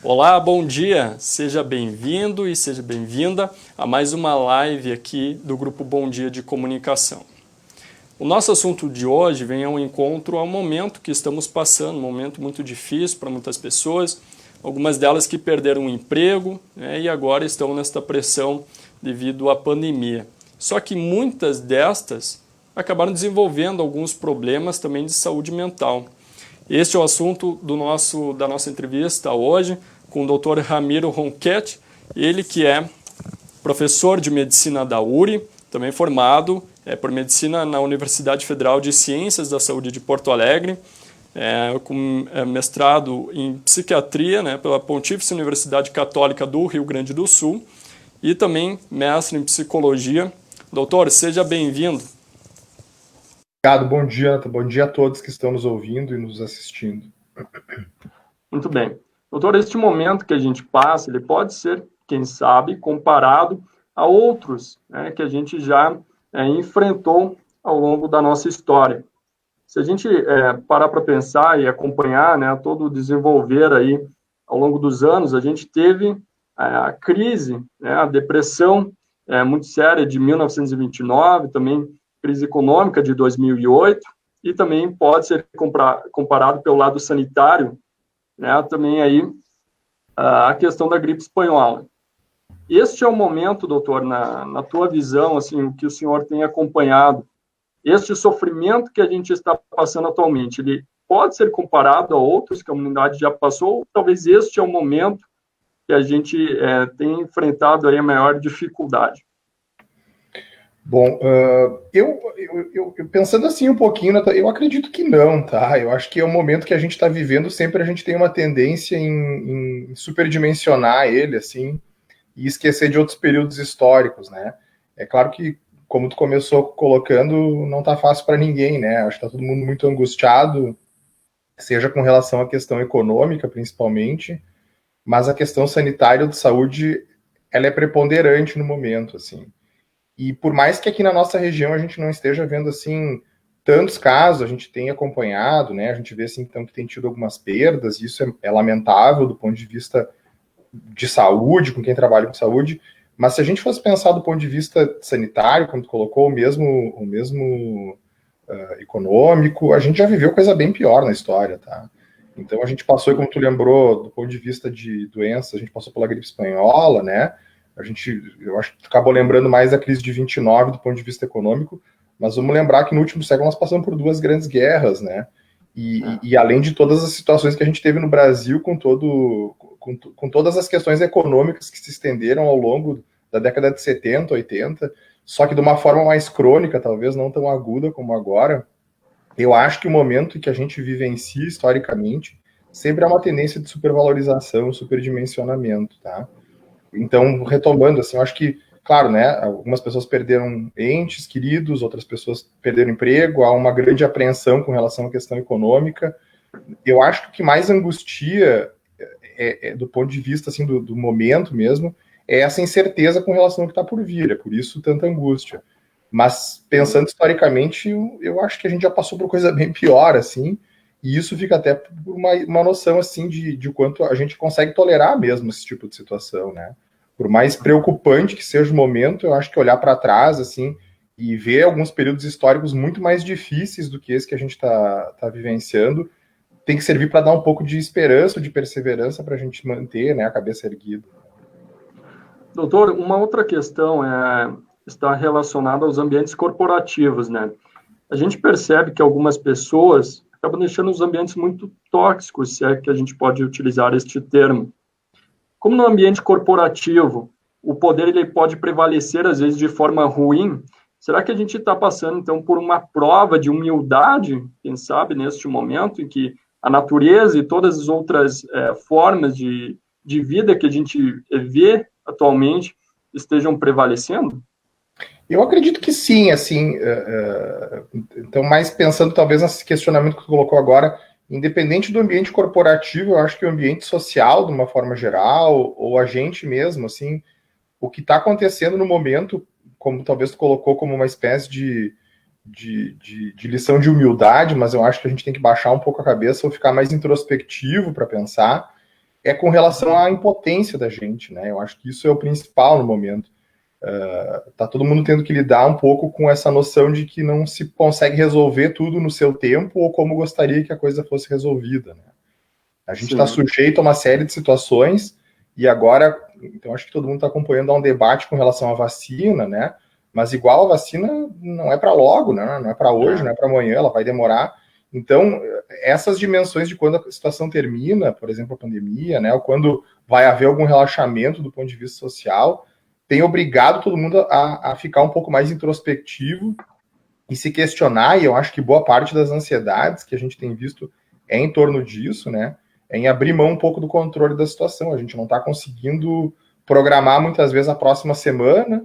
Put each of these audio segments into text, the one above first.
Olá, bom dia! Seja bem-vindo e seja bem-vinda a mais uma live aqui do Grupo Bom Dia de Comunicação. O nosso assunto de hoje vem ao encontro ao momento que estamos passando, um momento muito difícil para muitas pessoas, algumas delas que perderam o emprego, e agora estão nesta pressão devido à pandemia. Só que muitas destas acabaram desenvolvendo alguns problemas também de saúde mental. Este é o assunto da nossa entrevista hoje com o Dr. Ramiro Ronchetti, ele que é professor de medicina da URI, também formado por medicina na Universidade Federal de Ciências da Saúde de Porto Alegre, com mestrado em psiquiatria, pela Pontífice Universidade Católica do Rio Grande do Sul e também mestre em psicologia. Doutor, seja bem-vindo. Obrigado, bom dia a todos que estão nos ouvindo e nos assistindo. Muito bem. Doutor, este momento que a gente passa, ele pode ser, quem sabe, comparado a outros que a gente já enfrentou ao longo da nossa história. Se a gente parar para pensar e acompanhar todo o desenvolver aí ao longo dos anos, a gente teve a crise, a depressão muito séria de 1929, também crise econômica de 2008, e também pode ser comparado pelo lado sanitário, também aí a questão da gripe espanhola. Este é o momento, doutor, na tua visão, assim, o que o senhor tem acompanhado, este sofrimento que a gente está passando atualmente, ele pode ser comparado a outros que a humanidade já passou, ou talvez este é o momento que a gente tem enfrentado aí a maior dificuldade? Bom, eu pensando assim um pouquinho, eu acredito que não, tá? Eu acho que é o momento que a gente está vivendo, sempre a gente tem uma tendência em superdimensionar ele, assim, e esquecer de outros períodos históricos, né? É claro que, como tu começou colocando, não tá fácil para ninguém, né? Acho que tá todo mundo muito angustiado, seja com relação à questão econômica, principalmente, mas a questão sanitária ou de saúde, ela é preponderante no momento, assim. E por mais que aqui na nossa região a gente não esteja vendo assim tantos casos, a gente tem acompanhado, né? A gente vê assim então que tem tido algumas perdas, e isso é lamentável do ponto de vista de saúde, com quem trabalha com saúde. Mas se a gente fosse pensar do ponto de vista sanitário, como tu colocou, o mesmo econômico, a gente já viveu coisa bem pior na história, tá? Então a gente passou, como tu lembrou, do ponto de vista de doenças, a gente passou pela gripe espanhola, né? Eu acho que tu acabou lembrando mais da crise de 29 do ponto de vista econômico, mas vamos lembrar que no último século nós passamos por duas grandes guerras, né? E além de todas as situações que a gente teve no Brasil com todas as questões econômicas que se estenderam ao longo da década de 70, 80, só que de uma forma mais crônica, talvez não tão aguda como agora, eu acho que o momento que a gente vivencia historicamente sempre é uma tendência de supervalorização, superdimensionamento, tá? Então, retomando, assim, eu acho que, claro, né, algumas pessoas perderam entes queridos, outras pessoas perderam emprego, há uma grande apreensão com relação à questão econômica. Eu acho que o que mais angustia, do ponto de vista, assim, do momento mesmo, é essa incerteza com relação ao que está por vir, é por isso tanta angústia. Mas, pensando historicamente, eu acho que a gente já passou por coisa bem pior, assim, e isso fica até por uma noção, assim, de quanto a gente consegue tolerar mesmo esse tipo de situação, né? Por mais preocupante que seja o momento, eu acho que olhar para trás, assim, e ver alguns períodos históricos muito mais difíceis do que esse que a gente está vivenciando, tem que servir para dar um pouco de esperança, de perseverança para a gente manter, né, a cabeça erguida. Doutor, uma outra questão está relacionada aos ambientes corporativos, né? A gente percebe que algumas pessoas acabam deixando os ambientes muito tóxicos, se é que a gente pode utilizar este termo. Como no ambiente corporativo, o poder ele pode prevalecer, às vezes, de forma ruim, será que a gente está passando, então, por uma prova de humildade, quem sabe, neste momento, em que a natureza e todas as outras formas de vida que a gente vê atualmente estejam prevalecendo? Eu acredito que sim, assim, então, mais pensando talvez nesse questionamento que tu colocou agora, independente do ambiente corporativo, eu acho que o ambiente social, de uma forma geral, ou a gente mesmo, assim, o que está acontecendo no momento, como talvez tu colocou como uma espécie de lição de humildade, mas eu acho que a gente tem que baixar um pouco a cabeça ou ficar mais introspectivo para pensar. é com relação à impotência da gente, né? Eu acho que isso é o principal no momento. Tá todo mundo tendo que lidar um pouco com essa noção de que não se consegue resolver tudo no seu tempo ou como gostaria que a coisa fosse resolvida, né? A gente está sujeito a uma série de situações e agora, então acho que todo mundo está acompanhando a um debate com relação à vacina, né? Mas igual a vacina não é para logo, né? Não é para hoje, não é para amanhã, ela vai demorar. Então, essas dimensões de quando a situação termina, por exemplo, a pandemia, né? Ou quando vai haver algum relaxamento do ponto de vista social, tem obrigado todo mundo a ficar um pouco mais introspectivo e se questionar, e eu acho que boa parte das ansiedades que a gente tem visto é em torno disso, né? É em abrir mão um pouco do controle da situação. A gente não está conseguindo programar muitas vezes a próxima semana,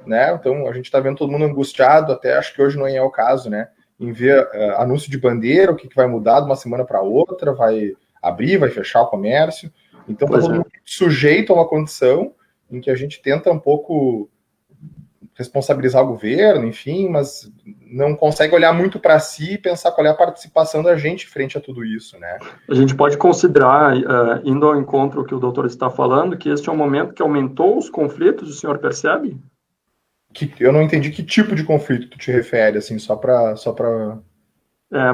né? Então a gente está vendo todo mundo angustiado, até acho que hoje não é o caso, né? Em ver anúncio de bandeira, o que vai mudar de uma semana para outra, vai abrir, vai fechar o comércio. Então está todo mundo sujeito a uma condição em que a gente tenta um pouco responsabilizar o governo, enfim, mas não consegue olhar muito para si e pensar qual é a participação da gente frente a tudo isso, né? A gente pode considerar, indo ao encontro que o doutor está falando, que este é um momento que aumentou os conflitos, o senhor percebe? Eu não entendi que tipo de conflito tu te refere, assim, só para...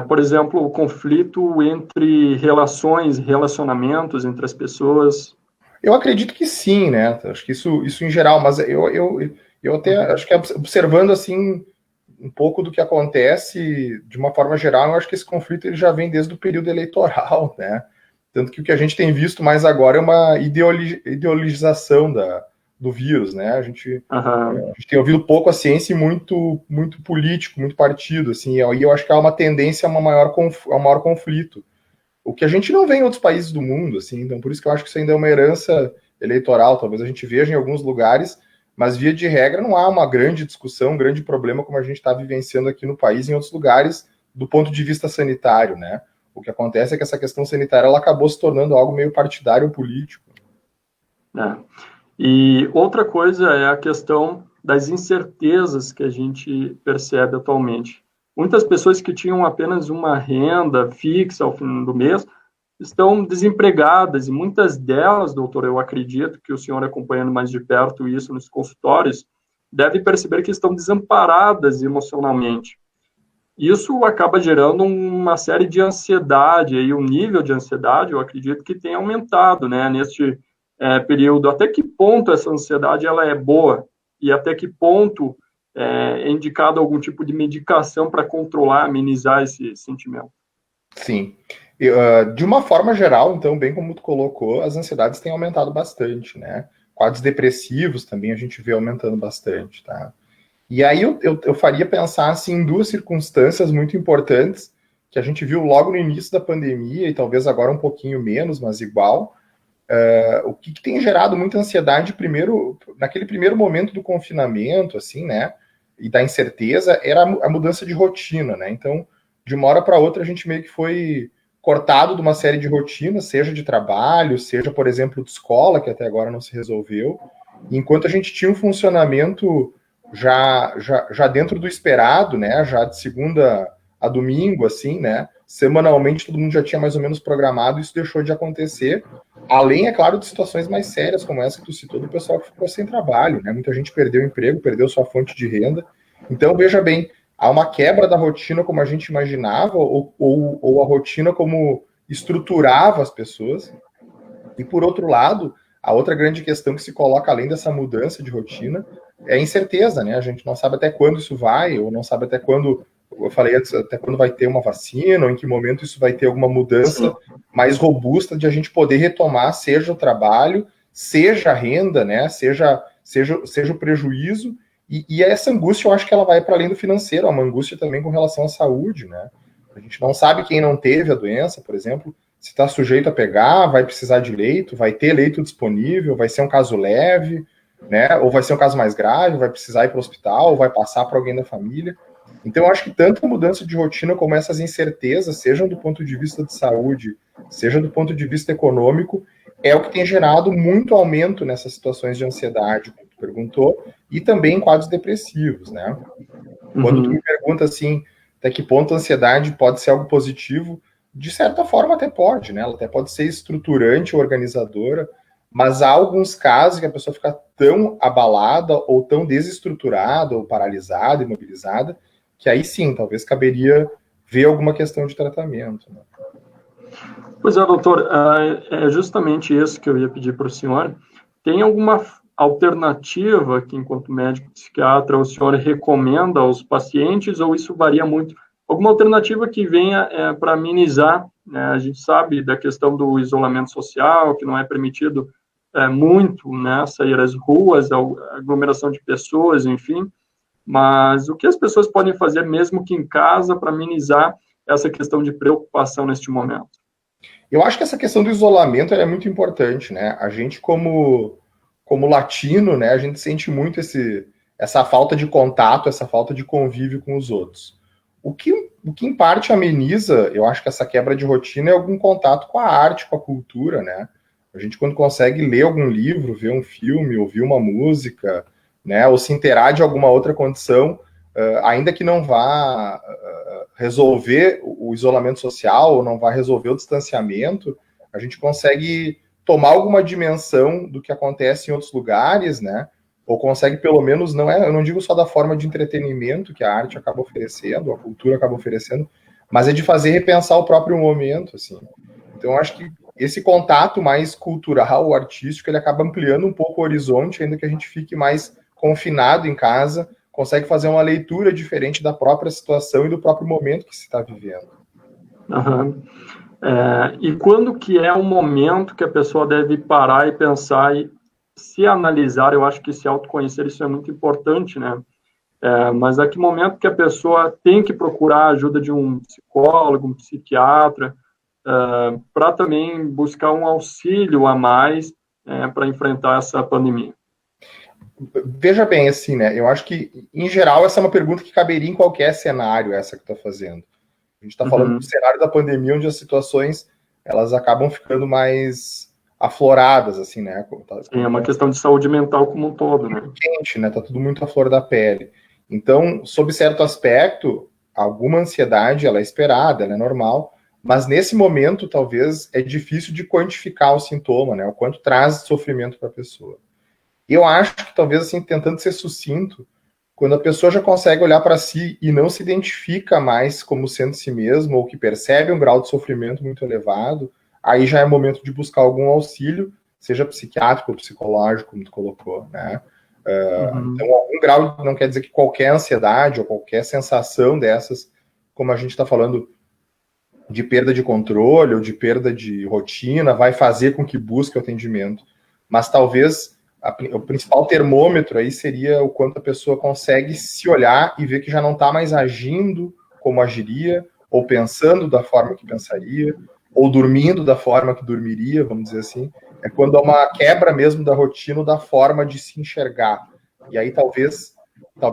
Por exemplo, o conflito entre relacionamentos entre as pessoas. Eu acredito que sim, né? Acho que isso em geral, mas eu até acho que observando, assim, um pouco do que acontece de uma forma geral, eu acho que esse conflito ele já vem desde o período eleitoral, né? Tanto que o que a gente tem visto mais agora é uma ideologização do vírus, né? A gente tem ouvido pouco a ciência e muito político, muito partido, assim, e eu acho que há uma tendência a um maior conflito. O que a gente não vê em outros países do mundo, assim, então por isso que eu acho que isso ainda é uma herança eleitoral, talvez a gente veja em alguns lugares, mas via de regra não há uma grande discussão, um grande problema como a gente está vivenciando aqui no país em outros lugares do ponto de vista sanitário, né? O que acontece é que essa questão sanitária ela acabou se tornando algo meio partidário ou político. E outra coisa é a questão das incertezas que a gente percebe atualmente. Muitas pessoas que tinham apenas uma renda fixa ao fim do mês estão desempregadas e muitas delas, doutor, eu acredito que o senhor acompanhando mais de perto isso nos consultórios, deve perceber que estão desamparadas emocionalmente. Isso acaba gerando uma série de ansiedade, e o nível de ansiedade, eu acredito que tem aumentado, né, neste período. Até que ponto essa ansiedade ela é boa? E até que ponto é indicado algum tipo de medicação para controlar, amenizar esse sentimento? Sim. De uma forma geral, então, bem como tu colocou, as ansiedades têm aumentado bastante, né? Quadros depressivos também a gente vê aumentando bastante, tá? E aí eu faria pensar assim, em duas circunstâncias muito importantes que a gente viu logo no início da pandemia e talvez agora um pouquinho menos, mas igual. O que tem gerado muita ansiedade primeiro, naquele primeiro momento do confinamento, assim, né? E da incerteza, era a mudança de rotina, né? Então, de uma hora para outra, a gente meio que foi cortado de uma série de rotinas, seja de trabalho, seja, por exemplo, de escola, que até agora não se resolveu. E enquanto a gente tinha um funcionamento já dentro do esperado, né? Já de segunda a domingo, assim, né? Semanalmente todo mundo já tinha mais ou menos programado, isso deixou de acontecer. Além, é claro, de situações mais sérias, como essa que tu citou, do pessoal que ficou sem trabalho, né? Muita gente perdeu o emprego, perdeu sua fonte de renda. Então, veja bem, há uma quebra da rotina como a gente imaginava, ou a rotina como estruturava as pessoas. E, por outro lado, a outra grande questão que se coloca além dessa mudança de rotina é a incerteza, né? A gente não sabe até quando isso vai, ou não sabe até quando, eu falei até quando vai ter uma vacina, ou em que momento isso vai ter alguma mudança mais robusta de a gente poder retomar, seja o trabalho, seja a renda, né? Seja o prejuízo. E essa angústia, eu acho que ela vai para além do financeiro, é uma angústia também com relação à saúde, né? A gente não sabe quem não teve a doença, por exemplo, se está sujeito a pegar, vai precisar de leito, vai ter leito disponível, vai ser um caso leve, né? Ou vai ser um caso mais grave, vai precisar ir para o hospital, ou vai passar para alguém da família. Então, eu acho que tanto a mudança de rotina como essas incertezas, sejam do ponto de vista de saúde, seja do ponto de vista econômico, é o que tem gerado muito aumento nessas situações de ansiedade, como tu perguntou, e também em quadros depressivos, né? Quando tu me pergunta assim, até que ponto a ansiedade pode ser algo positivo, de certa forma até pode, né? Ela até pode ser estruturante, organizadora, mas há alguns casos que a pessoa fica tão abalada ou tão desestruturada ou paralisada, imobilizada, que aí sim, talvez caberia ver alguma questão de tratamento, né? Pois é, doutor, é justamente isso que eu ia pedir para o senhor. Tem alguma alternativa que, enquanto médico psiquiatra, o senhor recomenda aos pacientes, ou isso varia muito? Alguma alternativa que venha para amenizar, né? A gente sabe da questão do isolamento social, que não é permitido muito, né, sair às ruas, a aglomeração de pessoas, enfim, mas o que as pessoas podem fazer, mesmo que em casa, para amenizar essa questão de preocupação neste momento? Eu acho que essa questão do isolamento é muito importante, né? A gente, como latino, né, a gente sente muito essa falta de contato, essa falta de convívio com os outros. O que em parte ameniza, eu acho que essa quebra de rotina é algum contato com a arte, com a cultura, né? A gente, quando consegue ler algum livro, ver um filme, ouvir uma música, né, ou se inteirar de alguma outra condição, ainda que não vá resolver o isolamento social ou não vai resolver o distanciamento, a gente consegue tomar alguma dimensão do que acontece em outros lugares, né? Ou consegue pelo menos, eu não digo só da forma de entretenimento que a arte acaba oferecendo, a cultura acaba oferecendo, mas é de fazer repensar o próprio momento, assim. Então, eu acho que esse contato mais cultural, artístico, ele acaba ampliando um pouco o horizonte, ainda que a gente fique mais confinado em casa, consegue fazer uma leitura diferente da própria situação e do próprio momento que se está vivendo. Uhum. E quando que é o momento que a pessoa deve parar e pensar e se analisar? Eu acho que se autoconhecer, isso é muito importante, né? Mas a que momento que a pessoa tem que procurar a ajuda de um psicólogo, um psiquiatra, para também buscar um auxílio a mais para enfrentar essa pandemia? Veja bem, assim, né? Eu acho que, em geral, essa é uma pergunta que caberia em qualquer cenário, essa que está fazendo. A gente está falando do cenário da pandemia, onde as situações elas acabam ficando mais afloradas, assim, né? Sim, é uma questão de saúde mental como um todo, né? Quente, né? Tá tudo muito à flor da pele. Então, sob certo aspecto, alguma ansiedade ela é esperada, ela é normal, mas nesse momento, talvez, é difícil de quantificar o sintoma, né? O quanto traz sofrimento para a pessoa. Eu acho que talvez, assim, tentando ser sucinto, quando a pessoa já consegue olhar para si e não se identifica mais como sendo si mesmo, ou que percebe um grau de sofrimento muito elevado, aí já é momento de buscar algum auxílio, seja psiquiátrico ou psicológico, como tu colocou, né? Então, algum grau não quer dizer que qualquer ansiedade ou qualquer sensação dessas, como a gente está falando de perda de controle ou de perda de rotina, vai fazer com que busque o atendimento. Mas talvez o principal termômetro aí seria o quanto a pessoa consegue se olhar e ver que já não está mais agindo como agiria, ou pensando da forma que pensaria, ou dormindo da forma que dormiria, vamos dizer assim. É quando há uma quebra mesmo da rotina, da forma de se enxergar. E aí talvez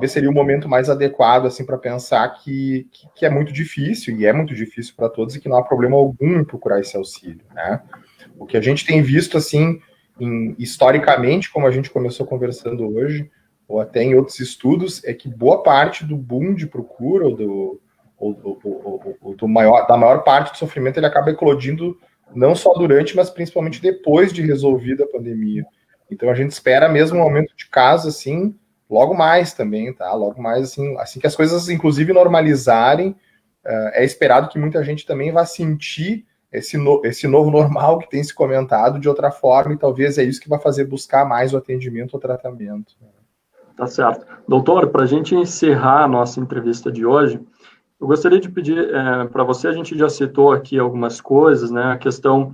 seria o momento mais adequado assim para pensar que é muito difícil, e é muito difícil para todos, e que não há problema algum em procurar esse auxílio, né? O que a gente tem visto, assim, historicamente, como a gente começou conversando hoje, ou até em outros estudos, é que boa parte do boom de procura, da maior parte do sofrimento, ele acaba eclodindo não só durante, mas principalmente depois de resolvida a pandemia. Então a gente espera mesmo um aumento de casos, assim, logo mais também, tá? Logo mais, assim que as coisas, inclusive, normalizarem, é esperado que muita gente também vá sentir esse novo normal que tem se comentado de outra forma, e talvez é isso que vai fazer buscar mais o atendimento ou tratamento. Tá certo. Doutor, para a gente encerrar a nossa entrevista de hoje, eu gostaria de pedir para você, a gente já citou aqui algumas coisas, né? A questão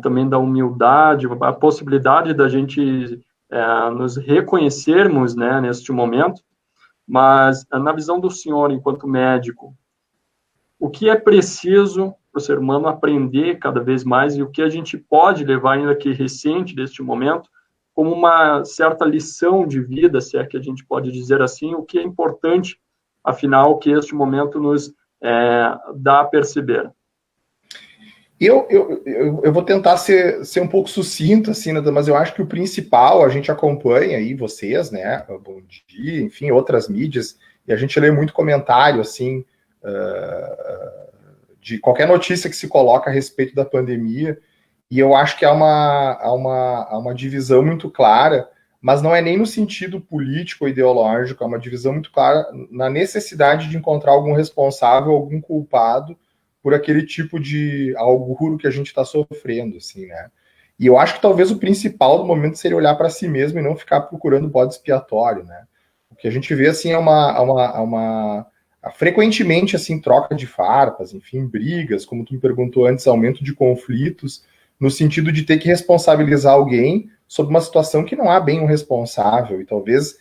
também da humildade, a possibilidade da gente nos reconhecermos, né, neste momento, mas na visão do senhor, enquanto médico, o que é preciso para o ser humano aprender cada vez mais e o que a gente pode levar ainda que recente deste momento como uma certa lição de vida, se é que a gente pode dizer assim, o que é importante, afinal, que este momento nos dá a perceber. Eu vou tentar ser um pouco sucinto, assim, né, mas eu acho que o principal, a gente acompanha aí vocês, né, Bom Dia, enfim, outras mídias, e a gente lê muito comentário, assim, de qualquer notícia que se coloca a respeito da pandemia, e eu acho que há uma divisão muito clara, mas não é nem no sentido político ou ideológico, é uma divisão muito clara na necessidade de encontrar algum responsável, algum culpado por aquele tipo de auguro que a gente está sofrendo, assim, né? E eu acho que talvez o principal do momento seria olhar para si mesmo e não ficar procurando bode expiatório, né? O que a gente vê, assim, frequentemente, assim, troca de farpas, enfim, brigas, como tu me perguntou antes, aumento de conflitos, no sentido de ter que responsabilizar alguém sobre uma situação que não há bem um responsável, e talvez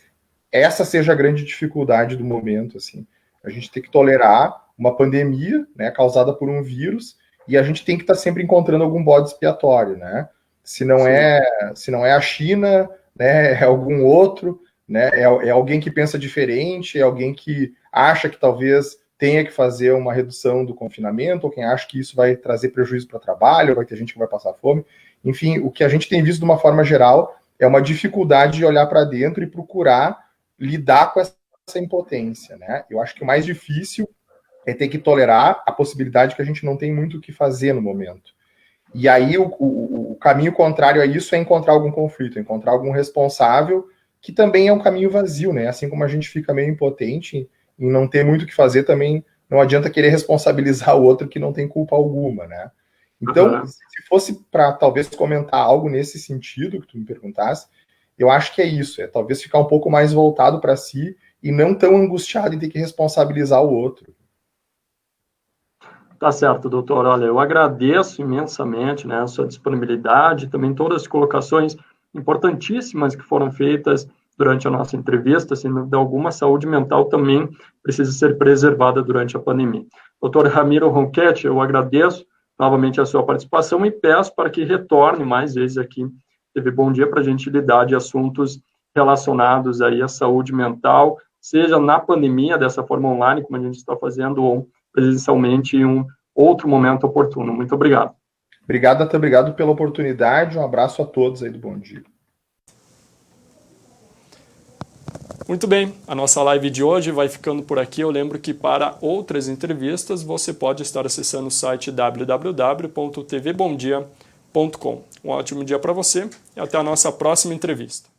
essa seja a grande dificuldade do momento, assim. A gente tem que tolerar uma pandemia, né, causada por um vírus, e a gente tem que estar sempre encontrando algum bode expiatório, né? Se não é a China, né, é algum outro, né, é alguém que pensa diferente, é alguém que acha que talvez tenha que fazer uma redução do confinamento, ou quem acha que isso vai trazer prejuízo para o trabalho, ou vai ter gente que vai passar fome. Enfim, o que a gente tem visto de uma forma geral é uma dificuldade de olhar para dentro e procurar lidar com essa impotência, né? Eu acho que o mais difícil é ter que tolerar a possibilidade que a gente não tem muito o que fazer no momento. E aí o caminho contrário a isso é encontrar algum conflito, encontrar algum responsável, que também é um caminho vazio, né? Assim como a gente fica meio impotente em não ter muito o que fazer, também não adianta querer responsabilizar o outro que não tem culpa alguma, né? Então, se fosse para talvez comentar algo nesse sentido que tu me perguntasse, eu acho que é isso, é talvez ficar um pouco mais voltado para si e não tão angustiado em ter que responsabilizar o outro. Tá certo, doutor. Olha, eu agradeço imensamente, né, a sua disponibilidade, também todas as colocações importantíssimas que foram feitas durante a nossa entrevista. Sem dúvida alguma, a saúde mental também precisa ser preservada durante a pandemia. Doutor Ramiro Ronchetti, eu agradeço novamente a sua participação e peço para que retorne mais vezes aqui, TV Bom Dia, para a gente lidar de assuntos relacionados aí à saúde mental, seja na pandemia, dessa forma online, como a gente está fazendo, ou presencialmente em um outro momento oportuno. Muito obrigado. Obrigado pela oportunidade. Um abraço a todos aí do Bom Dia. Muito bem, a nossa live de hoje vai ficando por aqui. Eu lembro que para outras entrevistas você pode estar acessando o site www.tvbomdia.com. Um ótimo dia para você e até a nossa próxima entrevista.